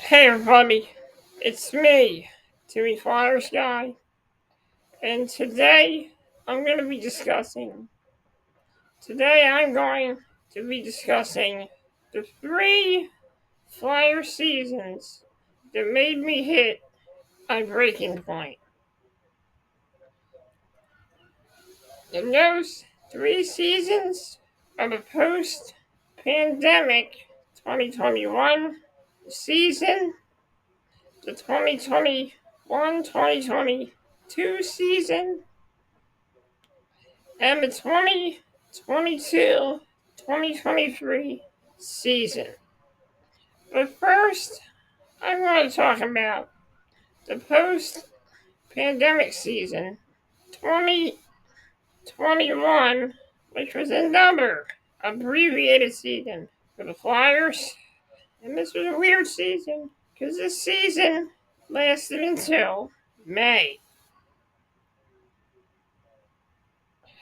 Hey everybody, it's me, Timmy Flyers Guy, and today I'm going to be discussing the three Flyer seasons that made me hit my breaking point. And those three seasons are the post-pandemic 2021 season, the 2022 season, and the 2022-2023 season. But first, I want to talk about the post-pandemic season, 2021, which was another abbreviated season for the Flyers. And this was a weird season because this season lasted until May.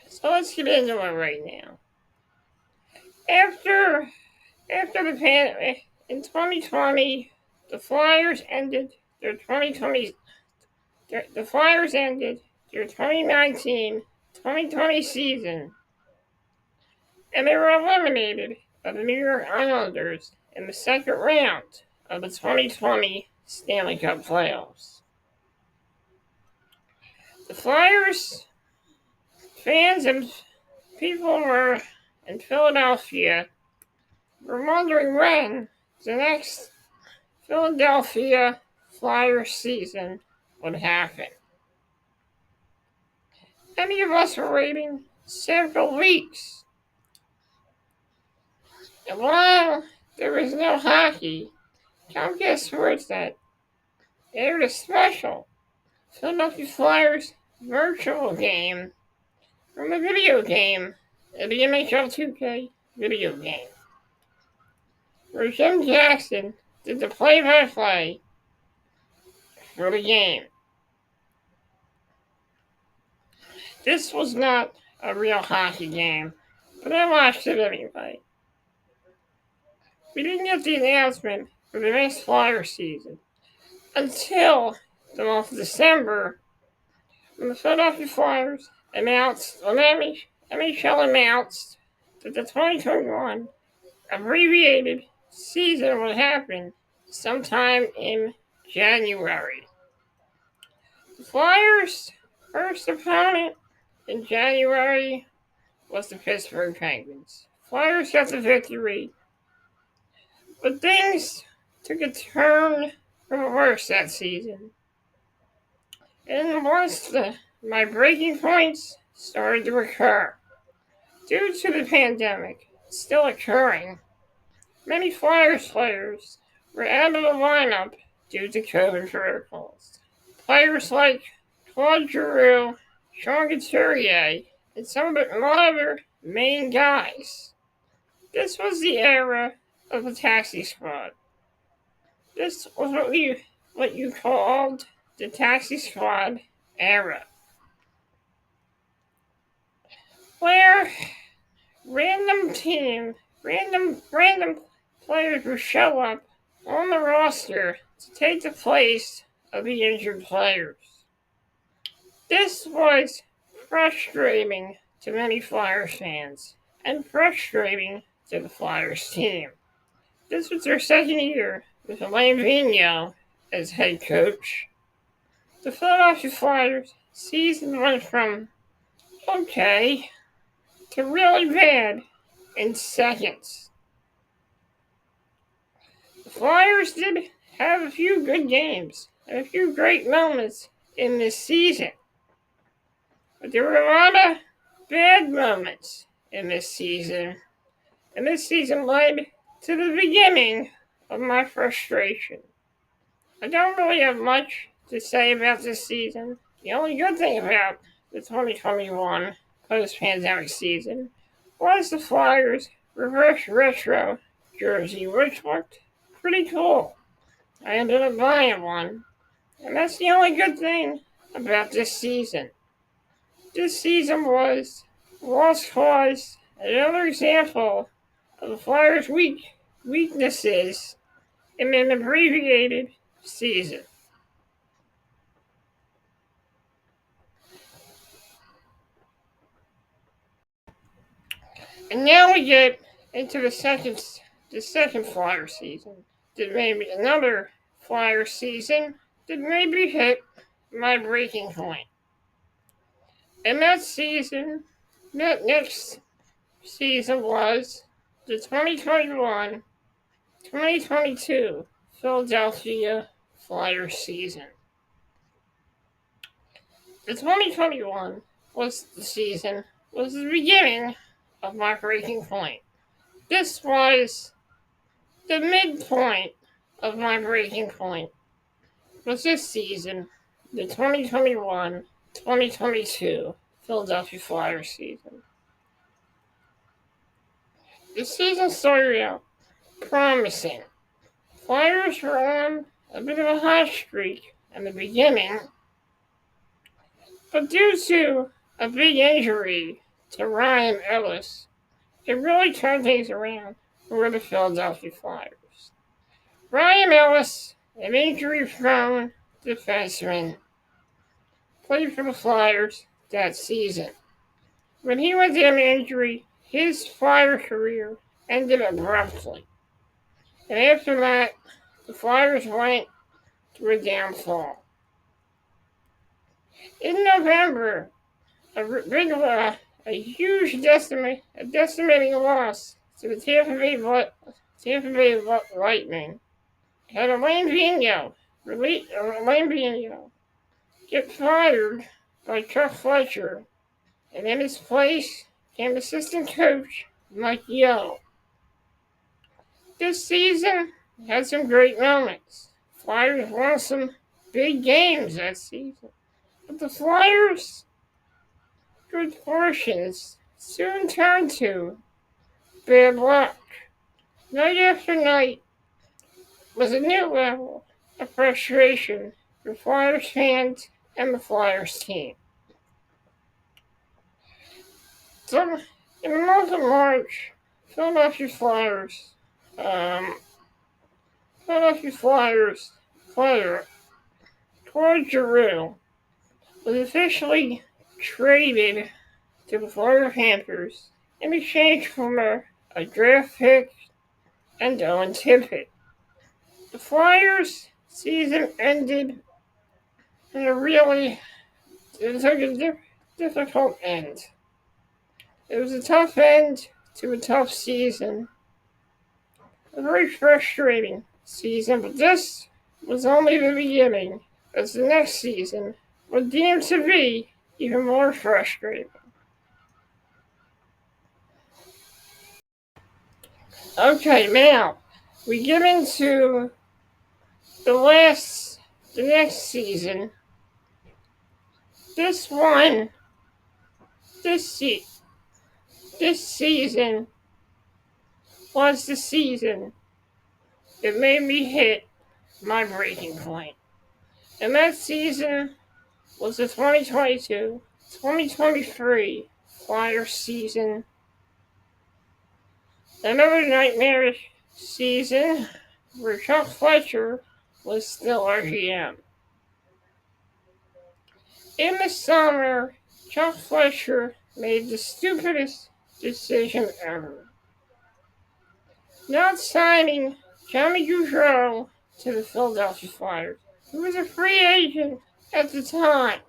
So let's get into it right now. After the pandemic in 2020, the Flyers ended their 2020 the Flyers ended their 2019-2020 season, and they were eliminated by the New York Islanders in the second round of the 2020 Stanley Cup playoffs. The Flyers fans and people were in Philadelphia were wondering when the next Philadelphia Flyers season would happen. Many of us were waiting several weeks. And while there was no hockey, Comcast Sportsnet aired a special Philadelphia Flyers virtual game from a video game, the NHL 2K video game, where Jim Jackson did the play-by-play for the game. This was not a real hockey game, but I watched it anyway. We didn't get the announcement for the next Flyer season until the month of December, when the Philadelphia Flyers announced, NHL announced that the 2021 abbreviated season would happen sometime in January. The Flyers' first opponent in January was the Pittsburgh Penguins. Flyers got the victory, but things took a turn for the worse that season. And once my breaking points started to occur, due to the pandemic still occurring, many Flyers players were out of the lineup due to COVID protocols. Players like Claude Giroux, Sean Couturier, and some of the other main guys. This was the era of the taxi squad. This was what you called the taxi squad era, where random players would show up on the roster to take the place of the injured players. This was frustrating to many Flyers fans and frustrating to the Flyers team. This was their second year with Alain Vigneault as head coach. The Philadelphia Flyers season went from okay to really bad in seconds. The Flyers did have a few good games and a few great moments in this season, but there were a lot of bad moments in this season, and this season led to the beginning of my frustration. I don't really have much to say about this season. The only good thing about the 2021 post-pandemic season was the Flyers reverse retro jersey, which looked pretty cool. I ended up buying one, and that's the only good thing about this season. This season was lost cause, another example of the Flyers' weaknesses in an abbreviated season. And now we get into the second Flyer season. There may be another Flyer season that maybe hit my breaking point. And that next season was the 2021-2022 Philadelphia Flyers season. The 2021 was the beginning of my breaking point. This was the midpoint of my breaking point. Was this season, the 2021-2022 Philadelphia Flyers season. The season started out promising. Flyers were on a bit of a hot streak in the beginning, but due to a big injury to Ryan Ellis, it really turned things around for the Philadelphia Flyers. Ryan Ellis, an injury-prone defenseman, played for the Flyers that season. When he went down with injury, his Flyer career ended abruptly. And after that, the Flyers went through a downfall. In November, a huge decimating loss to the Tampa Bay Lightning had Alain Vigneault get fired by Chuck Fletcher, and in his place came assistant coach Mike Yeo. This season had some great moments. Flyers won some big games that season, but the Flyers' good fortunes soon turned to bad luck. Night after night was a new level of frustration for Flyers fans and the Flyers team. So, in the month of March, Philadelphia Flyers player Claude Giroux was officially traded to the Florida Panthers in exchange for a draft pick and Owen Tippett. The Flyers' season ended in it took a difficult end. It was a tough end to a tough season. A very frustrating season, but this was only the beginning, as the next season was deemed to be even more frustrating. Okay, now we get into the next season. This season was the season that made me hit my breaking point. And that season was the 2022-2023 Flyers season. Another nightmarish season where Chuck Fletcher was still our GM. In the summer, Chuck Fletcher made the stupidest decision ever. Not signing Johnny Gaudreau to the Philadelphia Flyers, who was a free agent at the time.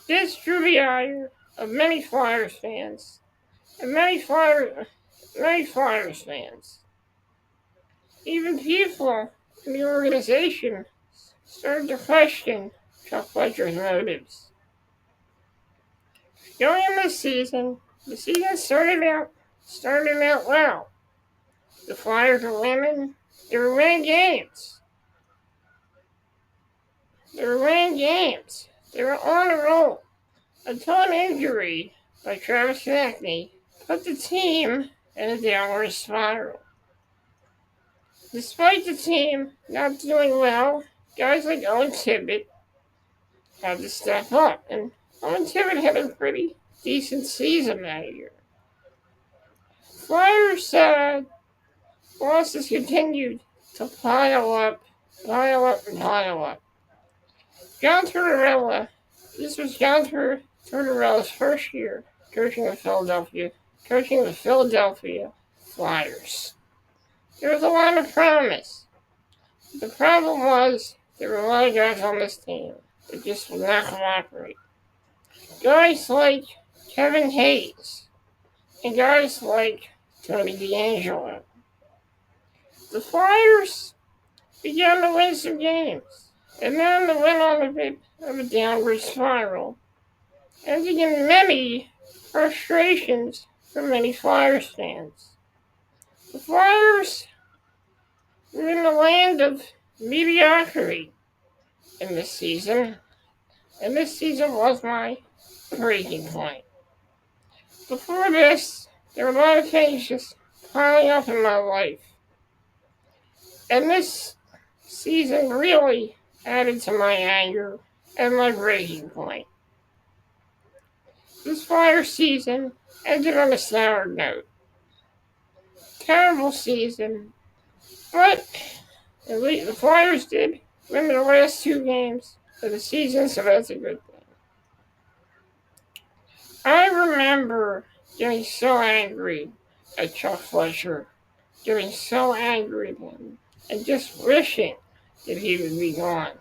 This drew the ire of many Flyers fans, and many Flyers fans. Even people in the organization started to question Chuck Fletcher's motives. Going into the season started out well. The Flyers were winning. They were winning games. They were on a roll until an injury by Travis Konecny put the team in a downward spiral. Despite the team not doing well, guys like Owen Tippett had to step up, and Owen Tippett had a pretty decent season that year. Flyers losses continued to pile up, and pile up. John Tortorella. This was John Tortorella's first year coaching the Philadelphia Flyers. There was a lot of promise. The problem was there were a lot of guys on this team that just would not cooperate. Guys like Kevin Hayes and guys like Tony DeAngelo. The Flyers began to win some games, and then they went on a bit of a downward spiral, ending in many frustrations for many Flyers fans. The Flyers were in the land of mediocrity in this season, and this season was my breaking point. Before this, there were a lot of things just piling up in my life, and this season really added to my anger and my breaking point. This Fire season ended on a sour note. Terrible season, but at least the Flyers did win the last 2 games of the season, so that's a good thing. I remember getting so angry at Chuck Fletcher, getting so angry at him, and just wishing that he would be gone.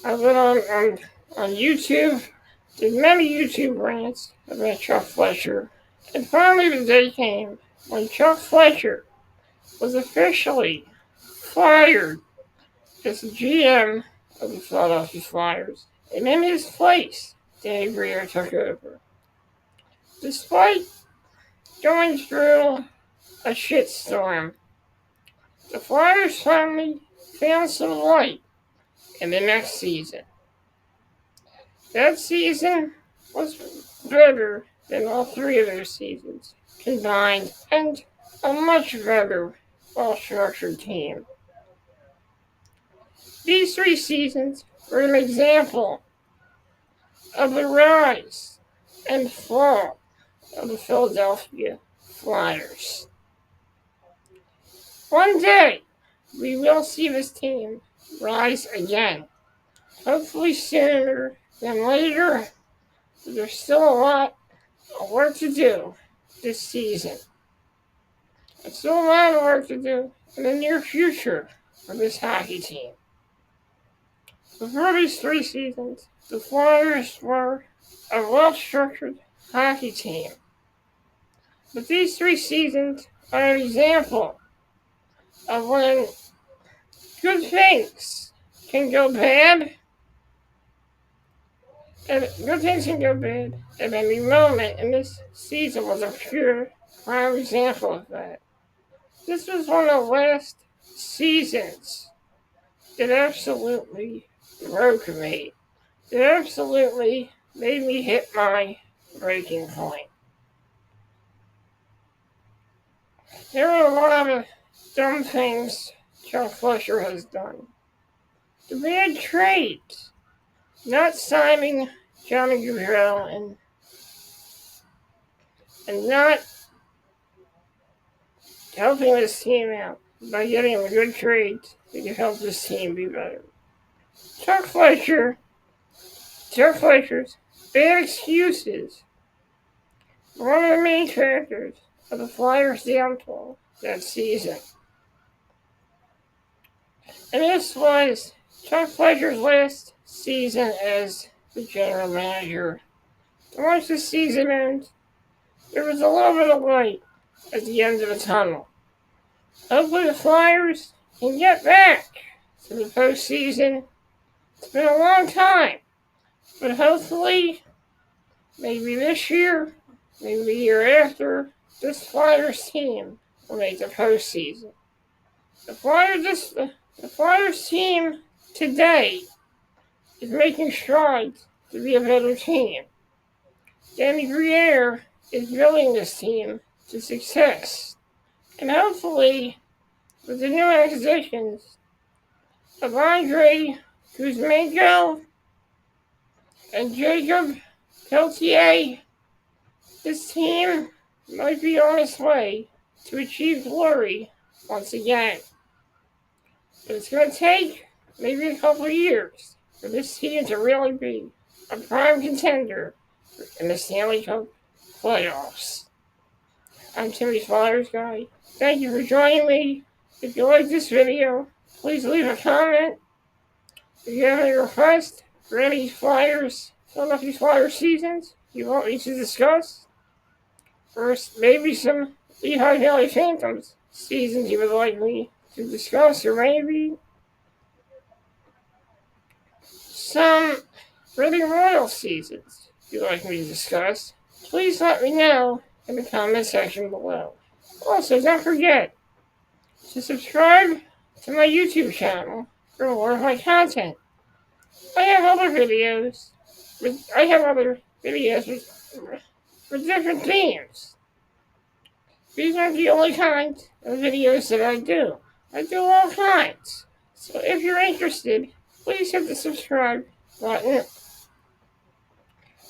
I went on YouTube, did many YouTube rants about Chuck Fletcher, and finally the day came when Chuck Fletcher was officially fired as the GM of the Philadelphia Flyers, and in his place, Danny Briere took over. Despite going through a shitstorm, the Flyers finally found some light in the next season. That season was better than all 3 of their seasons combined, and a much better, well-structured team. These 3 seasons were an example of the rise and fall of the Philadelphia Flyers. One day, we will see this team rise again. Hopefully sooner than later, but there's still a lot of work to do this season. There's still a lot of work to do in the near future for this hockey team. Before these 3 seasons, the Flyers were a well-structured hockey team. But these 3 seasons are an example of when good things can go bad, and good things can go bad at any moment, and this season was a pure prime example of that. This was one of the last seasons that absolutely broke me. It absolutely made me hit my breaking point. There are a lot of dumb things Chuck Fletcher has done. The bad trades, not signing Johnny Gaudreau and not helping this team out by getting a good trades that can help this team be better. Chuck Fletcher's bad excuses were one of the main factors of the Flyers' downfall that season. And this was Chuck Fletcher's last season as the general manager. And once the season ends, there was a little bit of light at the end of the tunnel. Hopefully the Flyers can get back to the postseason. It's been a long time, but hopefully, maybe this year, maybe the year after, this Flyers team will make the postseason. The Flyers team today is making strides to be a better team. Danny Briere is building this team to success. And hopefully, with the new acquisitions of Andre Kuzmenko and Jacob Pelletier, this team might be on its way to achieve glory once again. But it's going to take maybe a couple of years for this team to really be a prime contender in the Stanley Cup playoffs. I'm Timmy Flyers Guy. Thank you for joining me. If you like this video, please leave a comment. If you have any requests for any Philadelphia Flyers seasons you want me to discuss, or maybe some Lehigh Valley Phantoms seasons you would like me to discuss, or maybe some Reading Royals seasons you'd like me to discuss, please let me know in the comment section below. Also, don't forget to subscribe to my YouTube channel for more of my content. I have other videos with different themes. These aren't the only kind of videos that I do. I do all kinds. So if you're interested, please hit the subscribe button.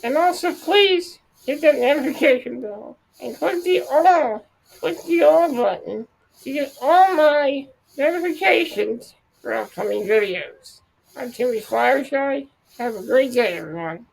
And also please hit that notification bell and click the all button to get all my notifications for upcoming videos. I'm Timmy Flyers Guy. Have a great day, everyone.